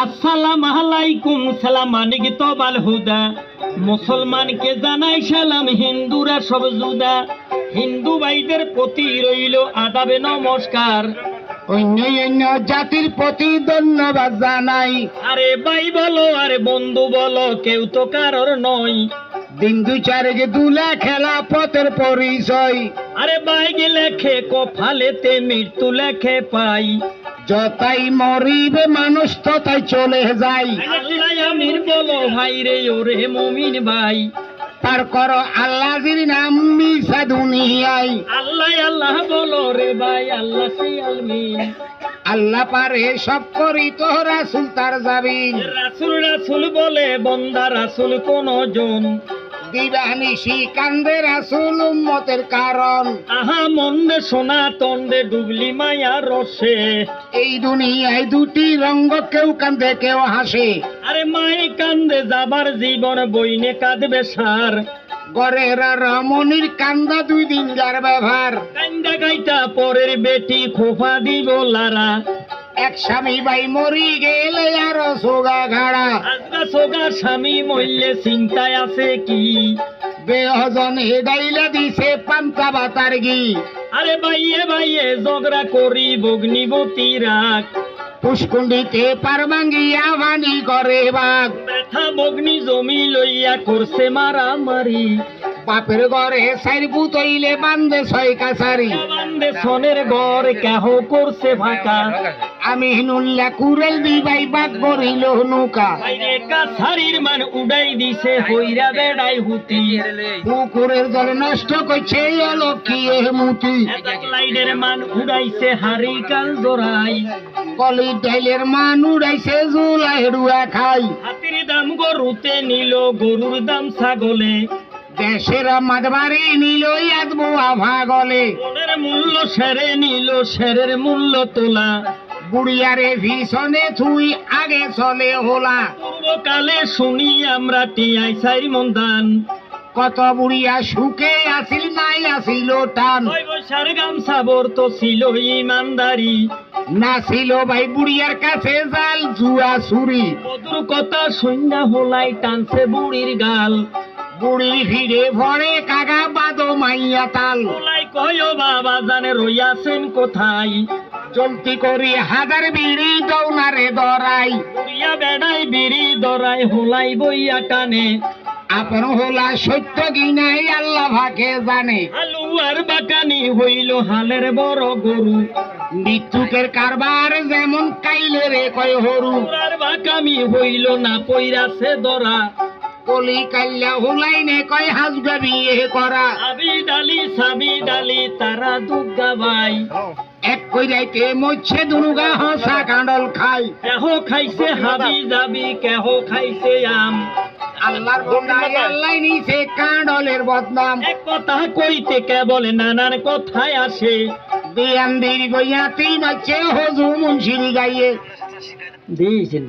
আসসালামু আলাইকুম সালাম মানিক তবাল হুদা মুসলমানকে জানাই সালাম হিন্দুরা সব জুদা হিন্দু ভাইদের প্রতি রইল আদাবে নমস্কার অন্য অন্য জাতির প্রতি ধন্যবাদ জানাই। আরে ভাই বলো আরে বন্ধু বলো কেউ তো কারোর নয় দিন দুই চারে দুলা খেলা পথের পরিচয়। আরে বাইক লেখে কফালেতে মৃত্যু লেখে পাই যতাই মরিবে মানুষ ততাই চলে যায়। আল্লাহ আমির বলো ভাই রে ওরে মুমিন ভাই পার করো আল্লাহর নাম মিশা দুনিয়ায়। আল্লাহ আল্লাহ বলো রে ভাই আল্লাহ সে আলমিন আল্লাহ পারে সব করি তো রাসূল তার যাবিন। রাসূল রাসূল বলে বন্দা রাসূল কোন জন দিবানিশি কান্দে রাসূল উম্মতের কারণ। আহা মন্দে সোনা তন্দে ডুবলি মায়া রসে এই দুনিয়ায় দুটি রঙ্গ কেউ কান্দে কেউ হাসে। আরে মাই কান্দে যাবার জীবন বইনে কাঁদবে সার গরের রমণীর কান্দা দুই দিন যার ব্যবহার। কান্দা গাইটা পরের বেটি খোফা দিব লারা এক স্বামী ভাই মরি গেলে আর সোগা ঘাড়া। আজকা সোগা স্বামী মইলে চিন্তায় আছে কি বেহজন হেডাইলা দিছে পান্তা বাতার গি। আরে বাইয়ে বাইয়ে ঝগড়া করি বগ্নিবতী রাখ পুষ্কুণ্ডিতে পার ভাঙ্গিয়া ভানি করে বাঘ। ব্যথা বগ্নি জমি লইয়া করছে মারামারি বাপের ঘরে সাইর পুতইলে বান্ধে ছয় কাছারি। বান্দে সনের ঘর কেহ করছে ফাঁকা আমি হিনুল্লা কুরেল দিবাই বাঘ করিল নৌকা। বাইরে কাছারির মান উড়াই দিছে হইরা বেড়াই হুতি পুকুরের জল নষ্ট করছে অলক্ষী মুতি। লাইটের মান উড়াইছে হারি কাল জোড়াই কলি ডাইলের মান উড়াইছে জুলা হেডুয়া খাই। হাতির দাম গরুতে নিল গরুর দাম ছাগলে দেশের মাদবারি নিল ইয়াদবু আভা গলে। মনের মূল্য সেরে নিল সেরের মূল্য তোলা বুড়িয়ারে ভীষণে থুই আগে চলে হোলা। পূর্বকালে শুনি আমরা টিয়াই সাইর মন্দান কত বুড়িয়া সুখে আসিল নাই আসিল টান। বৈশার গামছা বর্ত ছিল ইমানদারি না ছিল ভাই বুড়িয়ার কাছে জাল জুয়া ছুরি। বদুর কথা সন্ধ্যা হোলাই টানছে বুড়ির গাল বুড়ির ভিড়ে ভরে কাকা বাদো মাইয়া তাল। হোলাই কয় বাবা জানে রইয়াছেন কোথায় চলতি করি হাজার বিড়ি দৌনারে দরাই। বুড়িয়া বেড়াই বিড়ি দরাই হোলাই বইয়া টানে আপন হোলা সত্য কিনাই আল্লাহ ভাগে জানে। আলু আর বাকানি হইল হালের বড় গরু মৃত্যুকের কারবার যেমন কাইলে রে কয় হরু। আর বাকামি হইল না পইরাছে দরা কলি কাল্লা হোলাই নে কয় হাজগা বিয়ে করা। আবি ডালি সাবি ডালি তারা দুর্গা ভাই এক কই যাইতে মরছে দুর্গা হসা কাঁডল খাই। কেহ খাইছে হাবি যাবি কেহ খাইছে আম আল্লাহর বন্দায় আল্লাহ নিছে কাঁডলের বদনাম। এক কথা কইতে কেবল নানান কথায় আসে দিয়ান দীর্ঘ ইয়াতি নচ্ছে হজু মুন্সির গাইয়ে দিয়েছেন